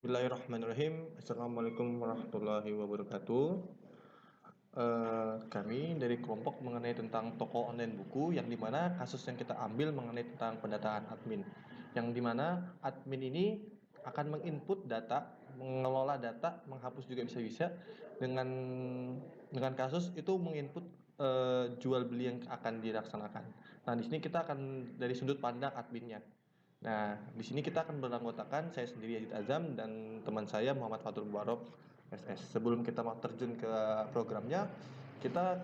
Bismillahirrahmanirrahim. Assalamualaikum warahmatullahi wabarakatuh. Kami dari kelompok mengenai tentang toko online buku, yang dimana kasus yang kita ambil mengenai tentang pendataan admin, yang dimana admin ini akan menginput data, mengelola data, menghapus juga bisa-bisa dengan kasus itu menginput jual beli yang akan dilaksanakan. Nah, di sini kita akan dari sudut pandang adminnya. Nah, di sini kita akan beranggotakan saya sendiri Yazid Azam dan teman saya Muhammad Fatul Mubarok SS. Sebelum kita mau terjun ke programnya, kita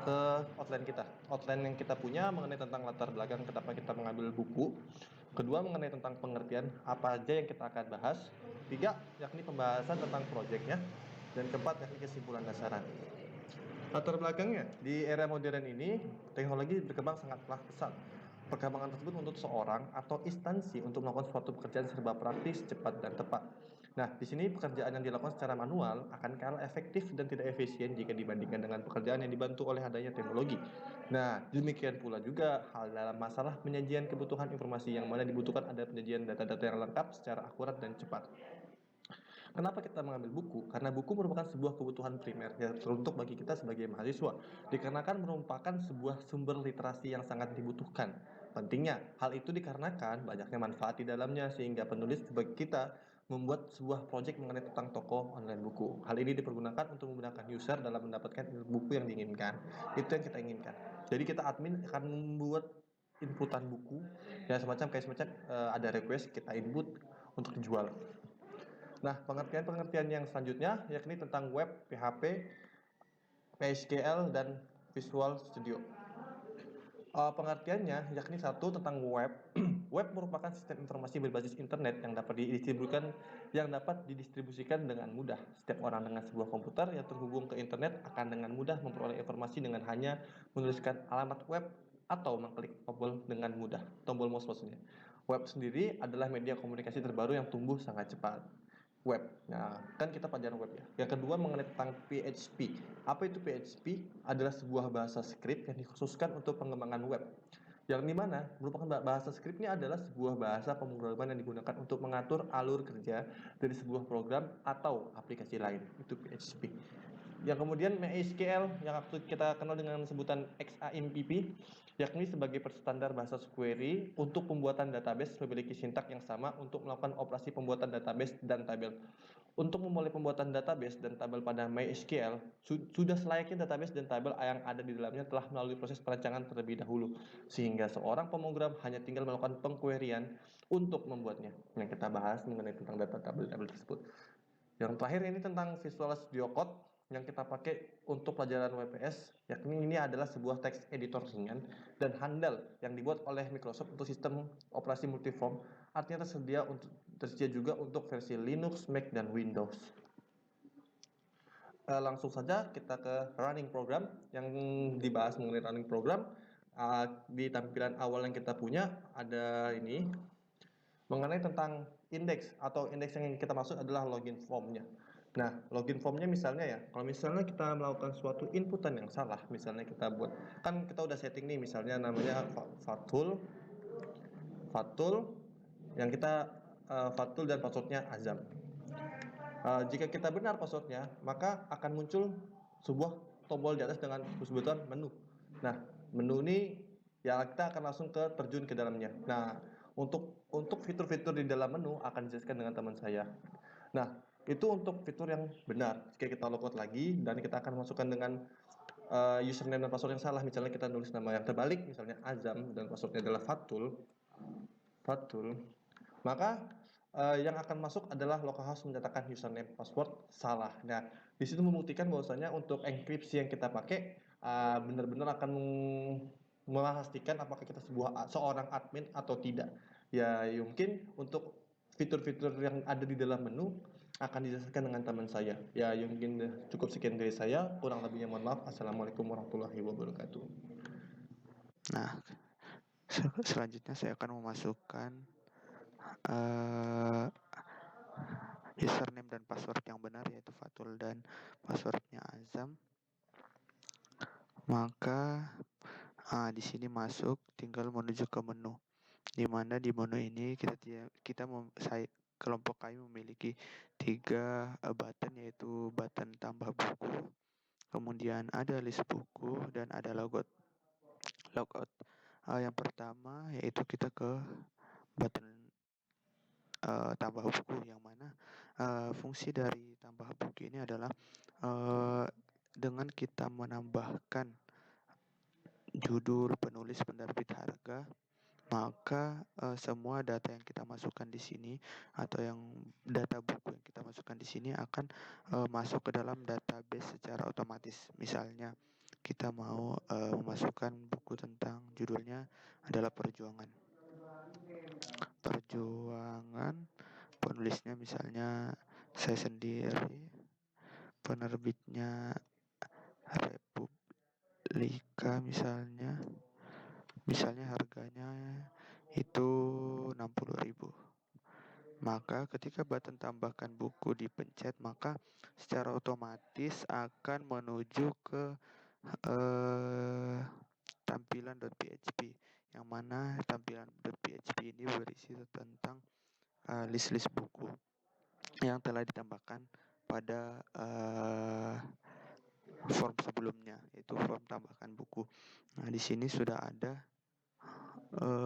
ke outline kita. Outline yang kita punya mengenai tentang latar belakang kenapa kita mengambil buku. Kedua, mengenai tentang pengertian apa aja yang kita akan bahas. Tiga, yakni pembahasan tentang proyeknya. Dan keempat, yakni kesimpulan dasaran. Latar belakangnya, di era modern ini, teknologi berkembang sangatlah pesat. Perkembangan tersebut menuntut seorang atau instansi untuk melakukan suatu pekerjaan serba praktis, cepat, dan tepat. Nah, di sini pekerjaan yang dilakukan secara manual akan kalah efektif dan tidak efisien jika dibandingkan dengan pekerjaan yang dibantu oleh adanya teknologi. Nah, demikian pula juga hal dalam masalah penyajian kebutuhan informasi, yang mana dibutuhkan ada penyajian data-data yang lengkap secara akurat dan cepat. Kenapa kita mengambil buku? Karena buku merupakan sebuah kebutuhan primer ya, teruntuk bagi kita sebagai mahasiswa, dikarenakan merupakan sebuah sumber literasi yang sangat dibutuhkan. Pentingnya, hal itu dikarenakan banyaknya manfaat di dalamnya, sehingga penulis sebagai kita membuat sebuah proyek mengenai tentang toko online buku. Hal ini dipergunakan untuk memudahkan user dalam mendapatkan buku yang diinginkan. Itu yang kita inginkan. Jadi kita admin akan membuat inputan buku ya, semacam ada request, kita input untuk dijual. Nah, pengertian-pengertian yang selanjutnya yakni tentang web, PHP, PSQL, dan Visual Studio. Pengertiannya yakni satu, tentang web. Web merupakan sistem informasi berbasis internet yang dapat didistribusikan dengan mudah. Setiap orang dengan sebuah komputer yang terhubung ke internet akan dengan mudah memperoleh informasi dengan hanya menuliskan alamat web atau mengklik tombol dengan mudah. Tombol mouse maksudnya. Web sendiri adalah media komunikasi terbaru yang tumbuh sangat cepat. Web. Nah, kan kita pelajaran web ya. Yang kedua, mengenai tentang PHP. Apa itu PHP? Adalah sebuah bahasa script yang dikhususkan untuk pengembangan web. Yang dimana merupakan bahasa script ini adalah sebuah bahasa pemrograman yang digunakan untuk mengatur alur kerja dari sebuah program atau aplikasi lain. Itu PHP. Yang kemudian MySQL yang kita kenal dengan sebutan XAMPP, yakni sebagai standar bahasa query untuk pembuatan database, memiliki sintak yang sama untuk melakukan operasi pembuatan database dan tabel. Untuk memulai pembuatan database dan tabel pada MySQL, sudah selayaknya database dan tabel yang ada di dalamnya telah melalui proses perancangan terlebih dahulu, sehingga seorang pemrogram hanya tinggal melakukan pengqueryan untuk membuatnya. Yang kita bahas mengenai tentang data tabel-tabel tersebut. Yang terakhir ini tentang Visual Studio Code yang kita pakai untuk pelajaran WPS, yakni ini adalah sebuah text editor ringan dan handal yang dibuat oleh Microsoft untuk sistem operasi multiform, artinya tersedia juga untuk versi Linux, Mac, dan Windows. Langsung saja kita ke running program. Yang dibahas mengenai running program, di tampilan awal yang kita punya ada ini mengenai tentang indeks yang kita maksud adalah login formnya. Nah, login formnya misalnya ya, kalau misalnya kita melakukan suatu inputan yang salah, misalnya kita buat, kan kita udah setting nih, misalnya namanya Fatul, yang kita Fatul dan passwordnya Azam. Jika kita benar passwordnya, maka akan muncul sebuah tombol di atas dengan sebutan menu. Nah, menu ini ya kita akan langsung terjun ke dalamnya. Nah, untuk fitur-fitur di dalam menu akan dijelaskan dengan teman saya. Nah, itu untuk fitur yang benar. Jika kita logout lagi dan kita akan masukkan dengan username dan password yang salah, misalnya kita nulis nama yang terbalik, misalnya Azam dan passwordnya adalah Fatul, maka yang akan masuk adalah localhost menyatakan username password salah. Nah, di situ membuktikan bahwasanya untuk enkripsi yang kita pakai benar-benar akan memastikan apakah kita seorang admin atau tidak. Ya, mungkin untuk fitur-fitur yang ada di dalam menu akan dijelaskan dengan teman saya. Ya, mungkin cukup sekian dari saya. Kurang lebihnya mohon maaf. Assalamualaikum warahmatullahi wabarakatuh. Nah, selanjutnya saya akan memasukkan uh, username dan password yang benar, yaitu Fatul dan passwordnya Azam. Maka di sini masuk, tinggal menuju ke menu. Di mana di menu ini kelompok kami memiliki 3 button, yaitu button tambah buku, kemudian ada list buku, dan ada logout. Yang pertama yaitu kita ke button tambah buku, yang mana fungsi dari tambah buku ini adalah dengan kita menambahkan judul, penulis, penerbit, harga, maka semua data yang kita masukkan di sini atau yang data buku yang kita masukkan di sini akan masuk ke dalam database secara otomatis. Misalnya kita mau memasukkan buku tentang judulnya adalah perjuangan. Perjuangan, penulisnya misalnya saya sendiri, penerbitnya Republika misalnya harganya itu 60.000. Maka ketika button tambahkan buku dipencet, maka secara otomatis akan menuju ke tampilan.php, yang mana tampilan.php ini berisi tentang list-list buku yang telah ditambahkan pada form sebelumnya, yaitu form tambahkan buku. Nah, di sini sudah ada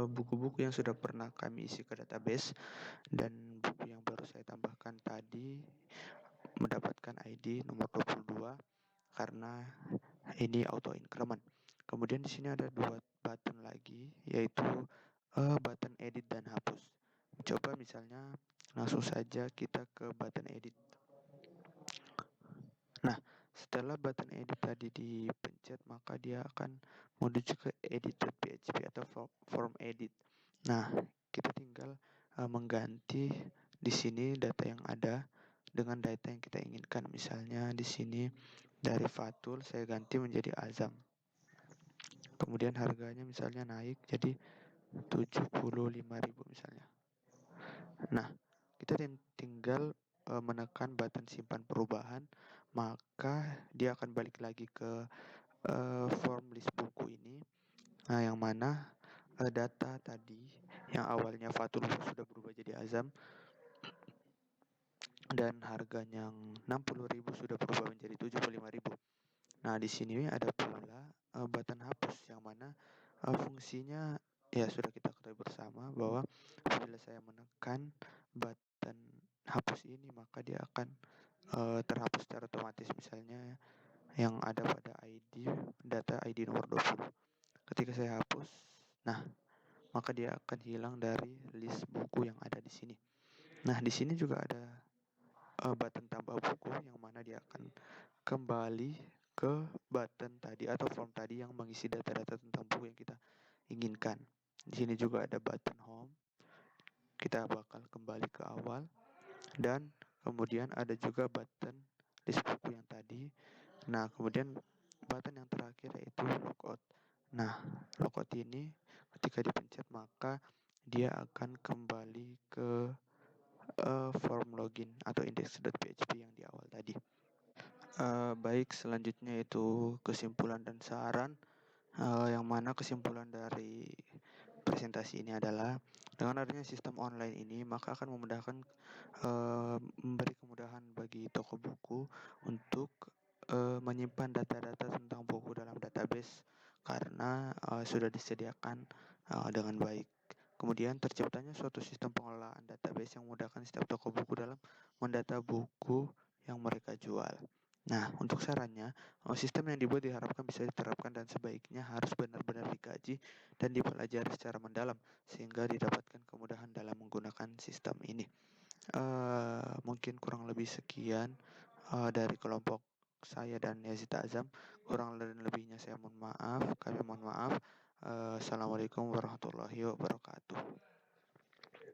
buku-buku yang sudah pernah kami isi ke database, dan buku yang baru saya tambahkan tadi mendapatkan ID nomor 22 karena ini auto increment. Kemudian di sini ada 2 button lagi, yaitu button edit dan hapus. Coba misalnya langsung saja kita ke button edit. Nah, setelah button edit tadi dipencet, maka dia akan menuju ke edit.php atau form edit. Nah, kita tinggal mengganti di sini data yang ada dengan data yang kita inginkan. Misalnya di sini dari Fatul saya ganti menjadi Azam. Kemudian harganya misalnya naik jadi 75.000 misalnya. Nah, kita tinggal menekan button simpan perubahan, maka dia akan balik lagi ke form list buku ini. Nah, yang mana data tadi yang awalnya Fatul sudah berubah jadi Azam, dan harganya yang 60.000 sudah berubah menjadi 75.000. Nah, di sini ada pula button hapus, yang mana fungsinya ya sudah kita ketahui bersama bahwa apabila saya menekan button hapus ini, maka dia akan terhapus secara otomatis, misalnya yang ada pada data ID nomor 20. Ketika saya hapus, nah, maka dia akan hilang dari list buku yang ada di sini. Nah, di sini juga ada button tambah buku, yang mana dia akan kembali ke button tadi atau form tadi yang mengisi data-data tentang buku yang kita inginkan. Di sini juga ada button home. Kita bakal kembali ke awal, dan kemudian ada juga button list buku yang tadi. Nah, kemudian button yang terakhir yaitu logout. Nah, logout ini ketika dipencet maka dia akan kembali ke form login atau index.php yang di awal tadi. Baik, selanjutnya itu kesimpulan dan saran. Yang mana kesimpulan dari presentasi ini adalah dengan adanya sistem online ini, maka akan memberi kemudahan bagi toko buku untuk menyimpan data-data tentang buku dalam database karena sudah disediakan dengan baik. Kemudian terciptanya suatu sistem pengelolaan database yang memudahkan setiap toko buku dalam mendata buku yang mereka jual. Nah, untuk sarannya, sistem yang dibuat diharapkan bisa diterapkan dan sebaiknya harus benar-benar dikaji dan dipelajari secara mendalam sehingga didapatkan kemudahan dalam menggunakan sistem ini. Mungkin kurang lebih sekian dari kelompok saya dan Yazid Azam. Kurang dan lebihnya saya mohon maaf. Kami mohon maaf. Assalamualaikum warahmatullahi wabarakatuh.